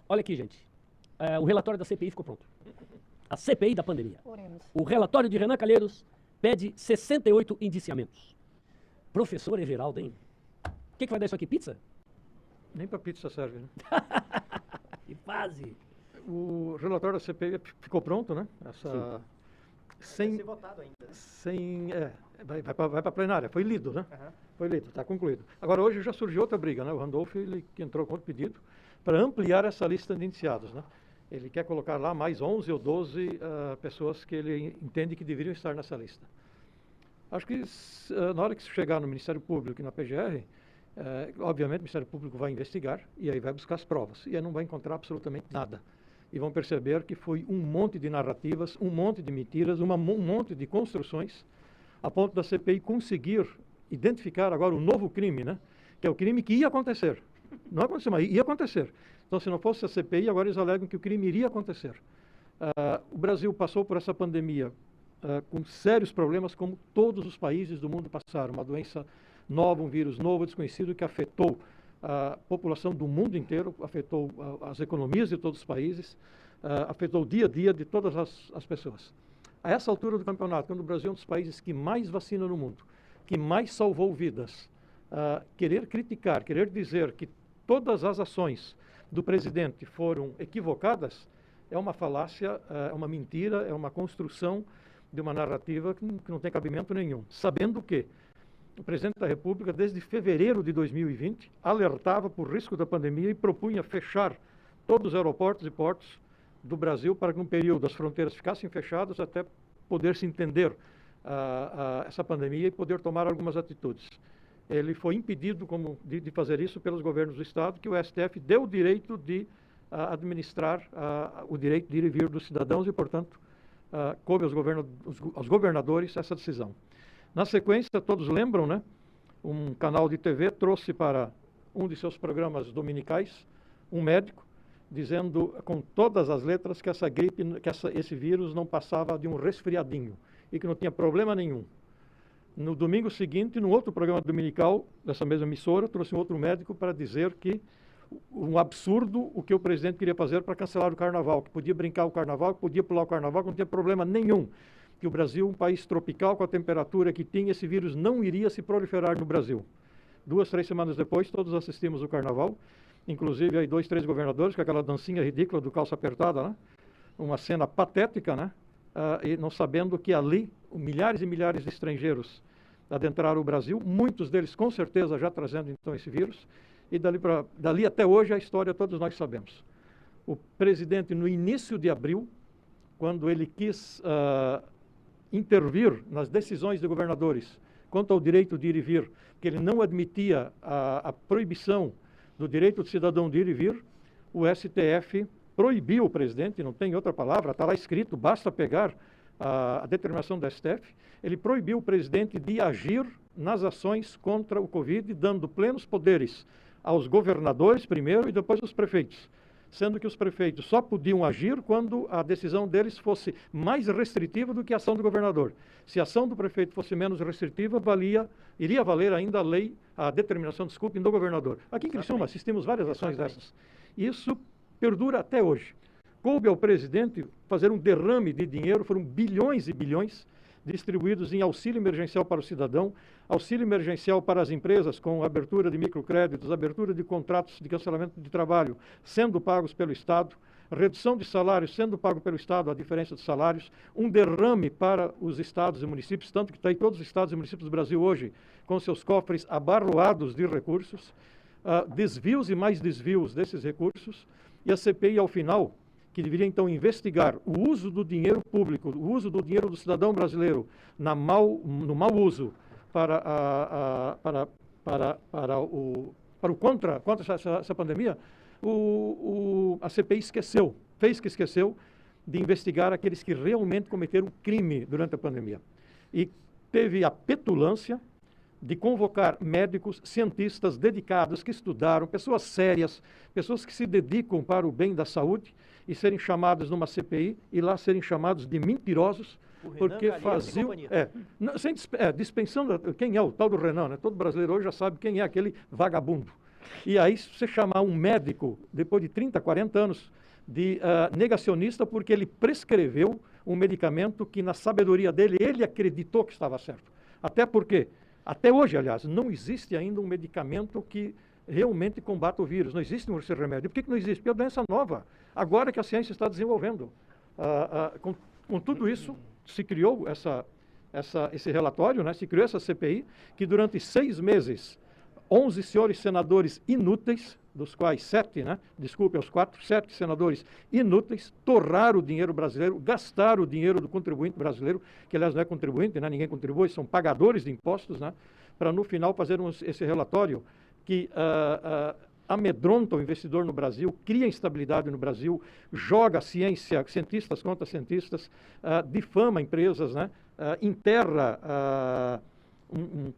Olha aqui, gente. O relatório da CPI ficou pronto. A CPI da pandemia. Oremos. O relatório de Renan Calheiros pede 68 indiciamentos. Professor Everaldo, hein? O que vai dar isso aqui? Pizza? Nem para pizza serve, né? Que fase! O relatório da CPI ficou pronto, né? Vai ser votado ainda. Vai para a plenária. Foi lido, né? Uhum. Foi lido, está concluído. Agora, hoje já surgiu outra briga, né? O Randolph, ele que entrou com outro pedido para ampliar essa lista de indiciados, né? Ele quer colocar lá mais 11 ou 12 pessoas que ele entende que deveriam estar nessa lista. Acho que na hora que isso chegar no Ministério Público e na PGR, obviamente o Ministério Público vai investigar e aí vai buscar as provas. E aí não vai encontrar absolutamente nada. E vão perceber que foi um monte de narrativas, um monte de mentiras, um monte de construções, a ponto da CPI conseguir identificar agora um novo crime, né? Que é o crime que ia acontecer. Não aconteceu, mas ia acontecer. Então, se não fosse a CPI, agora eles alegam que o crime iria acontecer. O Brasil passou por essa pandemia com sérios problemas, como todos os países do mundo passaram. Uma doença nova, um vírus novo, desconhecido, que afetou a população do mundo inteiro, afetou as economias de todos os países, afetou o dia a dia de todas as pessoas. A essa altura do campeonato, quando o Brasil é um dos países que mais vacina no mundo, que mais salvou vidas, querer criticar, querer dizer que todas as ações do presidente foram equivocadas, é uma falácia, é uma mentira, é uma construção de uma narrativa que não tem cabimento nenhum. Sabendo que o presidente da República, desde fevereiro de 2020, alertava por risco da pandemia e propunha fechar todos os aeroportos e portos do Brasil para que no período as fronteiras ficassem fechadas até poder se entender essa pandemia e poder tomar algumas atitudes. Ele foi impedido de fazer isso pelos governos do Estado, que o STF deu o direito de administrar o direito de ir e vir dos cidadãos e, portanto, coube aos governadores essa decisão. Na sequência, todos lembram, né? Um canal de TV trouxe para um de seus programas dominicais um médico dizendo com todas as letras que essa gripe, esse vírus não passava de um resfriadinho e que não tinha problema nenhum. No domingo seguinte, num outro programa dominical dessa mesma emissora, trouxe um outro médico para dizer que um absurdo o que o presidente queria fazer para cancelar o carnaval, que podia brincar o carnaval, que podia pular o carnaval, que não tinha problema nenhum. Que o Brasil, um país tropical com a temperatura que tinha, esse vírus não iria se proliferar no Brasil. 2, 3 semanas depois, todos assistimos o carnaval, inclusive aí 2, 3 governadores com aquela dancinha ridícula do calça apertada, né? Uma cena patética, né? E não sabendo que ali milhares e milhares de estrangeiros adentraram o Brasil, muitos deles com certeza já trazendo então esse vírus, e dali até hoje a história todos nós sabemos. O presidente, no início de abril, quando ele quis intervir nas decisões de governadores quanto ao direito de ir e vir, que ele não admitia a proibição do direito do cidadão de ir e vir, o STF proibiu o presidente, não tem outra palavra, está lá escrito, basta pegar a determinação do STF, ele proibiu o presidente de agir nas ações contra o Covid, dando plenos poderes aos governadores primeiro e depois aos prefeitos, sendo que os prefeitos só podiam agir quando a decisão deles fosse mais restritiva do que a ação do governador. Se a ação do prefeito fosse menos restritiva, iria valer ainda a determinação, do governador. Aqui em Criciúma assistimos várias ações dessas. Isso perdura até hoje. Coube ao presidente fazer um derrame de dinheiro, foram bilhões e bilhões distribuídos em auxílio emergencial para o cidadão, auxílio emergencial para as empresas com abertura de microcréditos, abertura de contratos de cancelamento de trabalho sendo pagos pelo Estado, redução de salários sendo pago pelo Estado, a diferença de salários, um derrame para os estados e municípios, tanto que está aí todos os estados e municípios do Brasil hoje com seus cofres abarroados de recursos, desvios e mais desvios desses recursos, e a CPI, ao final, que deveria então investigar o uso do dinheiro público, o uso do dinheiro do cidadão brasileiro no mau uso contra essa pandemia, a CPI esqueceu de investigar aqueles que realmente cometeram crime durante a pandemia. E teve a petulância de convocar médicos, cientistas dedicados, que estudaram, pessoas sérias, pessoas que se dedicam para o bem da saúde, e serem chamados numa CPI e lá serem chamados de mentirosos, porque faziam... dispensando quem é o tal do Renan, né? Todo brasileiro hoje já sabe quem é aquele vagabundo. E aí você chamar um médico, depois de 30, 40 anos, de negacionista, porque ele prescreveu um medicamento que, na sabedoria dele, ele acreditou que estava certo. Até porque, até hoje, aliás, não existe ainda um medicamento que realmente combata o vírus. Não existe esse remédio. Por que não existe? Porque é uma doença nova. Agora que a ciência está desenvolvendo. Com tudo isso, se criou esse relatório, né? Se criou essa CPI, que durante 6 meses, 11 senhores senadores inúteis, dos quais 7, né? Desculpe, aos 4, 7 senadores inúteis, torraram o dinheiro brasileiro, gastaram o dinheiro do contribuinte brasileiro, que aliás não é contribuinte, né? Ninguém contribui, são pagadores de impostos, né? Para no final fazer esse relatório que amedronta o investidor no Brasil, cria instabilidade no Brasil, joga ciência, cientistas contra cientistas, difama empresas, né? Enterra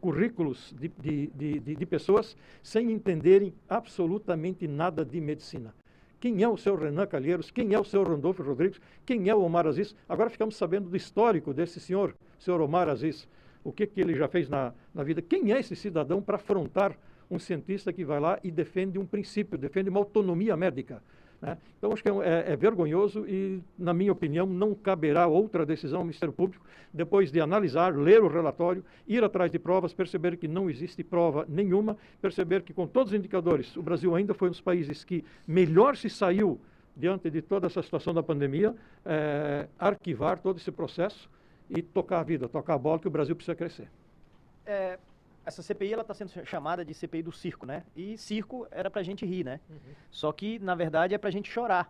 currículos de pessoas sem entenderem absolutamente nada de medicina. Quem é o seu Renan Calheiros? Quem é o seu Randolfo Rodrigues? Quem é o Omar Aziz? Agora ficamos sabendo do histórico desse senhor Omar Aziz. O que ele já fez na vida? Quem é esse cidadão para afrontar um cientista que vai lá e defende um princípio, defende uma autonomia médica? Né? Então, acho que é vergonhoso e, na minha opinião, não caberá outra decisão ao Ministério Público, depois de analisar, ler o relatório, ir atrás de provas, perceber que não existe prova nenhuma, perceber que, com todos os indicadores, o Brasil ainda foi um dos países que melhor se saiu diante de toda essa situação da pandemia, arquivar todo esse processo e tocar a vida, tocar a bola, que o Brasil precisa crescer. Essa CPI está sendo chamada de CPI do circo, né? E circo era pra gente rir, né? Uhum. Só que, na verdade, é pra gente chorar.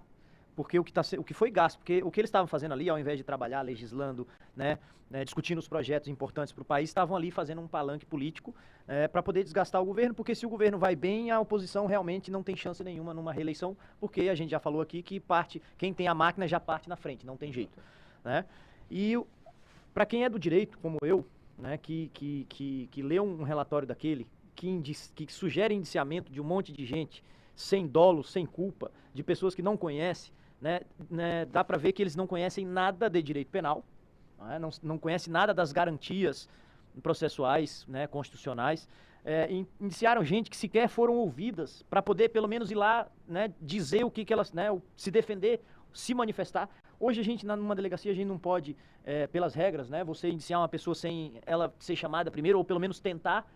Porque o que foi gasto, porque o que eles estavam fazendo ali, ao invés de trabalhar, legislando, né, discutindo os projetos importantes para o país, estavam ali fazendo um palanque político para poder desgastar o governo, porque se o governo vai bem, a oposição realmente não tem chance nenhuma numa reeleição, porque a gente já falou aqui que quem tem a máquina já parte na frente, não tem jeito. Né? E para quem é do direito, como eu, né, que lê um relatório daquele, que sugere indiciamento de um monte de gente, sem dolo, sem culpa, de pessoas que não conhecem, dá para ver que eles não conhecem nada de direito penal, não conhecem nada das garantias processuais, constitucionais, indiciaram gente que sequer foram ouvidas para poder pelo menos ir lá, dizer o que elas, se defender, se manifestar. Hoje a gente, numa delegacia, a gente não pode, pelas regras, você indiciar uma pessoa sem ela ser chamada primeiro, ou pelo menos tentar,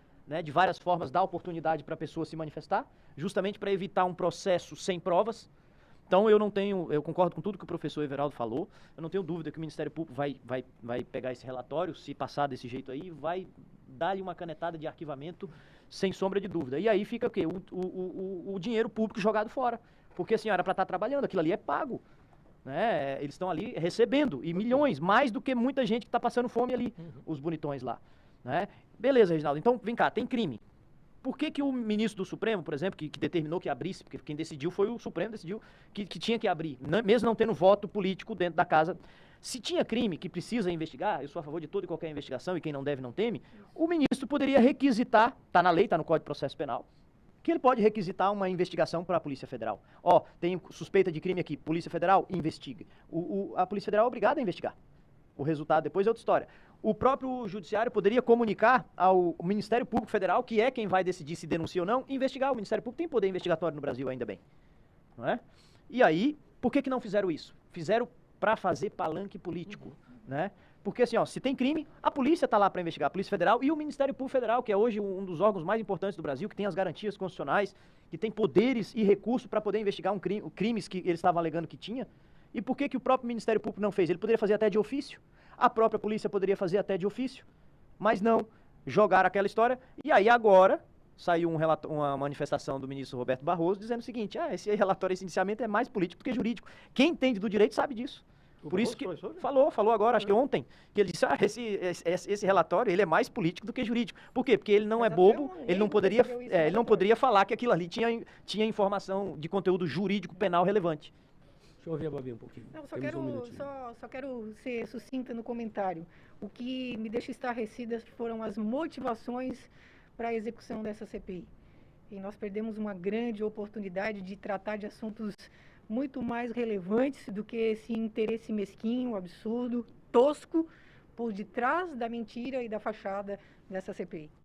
de várias formas, dar oportunidade para a pessoa se manifestar, justamente para evitar um processo sem provas. Então eu concordo com tudo que o professor Everaldo falou, eu não tenho dúvida que o Ministério Público vai pegar esse relatório, se passar desse jeito aí, vai dar-lhe uma canetada de arquivamento, sem sombra de dúvida. E aí fica o quê? O dinheiro público jogado fora, porque assim, era para estar trabalhando, aquilo ali é pago. Eles estão ali recebendo, e milhões, mais do que muita gente que está passando fome ali, os bonitões lá. Beleza, Reginaldo, então vem cá, tem crime. Por que o ministro do Supremo, por exemplo, que determinou que abrisse, porque quem decidiu foi o Supremo, decidiu que tinha que abrir, mesmo não tendo voto político dentro da casa. Se tinha crime que precisa investigar, eu sou a favor de toda e qualquer investigação, e quem não deve não teme, o ministro poderia requisitar, está na lei, está no Código de Processo Penal, que ele pode requisitar uma investigação para a Polícia Federal. Tem suspeita de crime aqui, Polícia Federal, investigue. A Polícia Federal é obrigada a investigar. O resultado depois é outra história. O próprio Judiciário poderia comunicar ao Ministério Público Federal, que é quem vai decidir se denuncia ou não, investigar. O Ministério Público tem poder investigatório no Brasil, ainda bem. Não é? E aí, por que não fizeram isso? Fizeram para fazer palanque político. Né? Porque assim, se tem crime, a polícia está lá para investigar, a Polícia Federal e o Ministério Público Federal, que é hoje um dos órgãos mais importantes do Brasil, que tem as garantias constitucionais, que tem poderes e recursos para poder investigar crimes que eles estavam alegando que tinha. E por que o próprio Ministério Público não fez? Ele poderia fazer até de ofício. A própria polícia poderia fazer até de ofício. Mas não. Jogaram aquela história. E aí agora saiu uma manifestação do ministro Roberto Barroso dizendo o seguinte, esse relatório, esse indiciamento é mais político do que jurídico. Quem entende do direito sabe disso. Por isso que falou agora, acho que ontem, que ele disse, esse relatório ele é mais político do que jurídico. Por quê? Porque ele não é bobo, ele não poderia falar que aquilo ali tinha informação de conteúdo jurídico penal relevante. Deixa eu ouvir a Babi um pouquinho. Não, só quero ser sucinta no comentário. O que me deixa estarrecida foram as motivações para a execução dessa CPI. E nós perdemos uma grande oportunidade de tratar de assuntos muito mais relevantes do que esse interesse mesquinho, absurdo, tosco, por detrás da mentira e da fachada dessa CPI.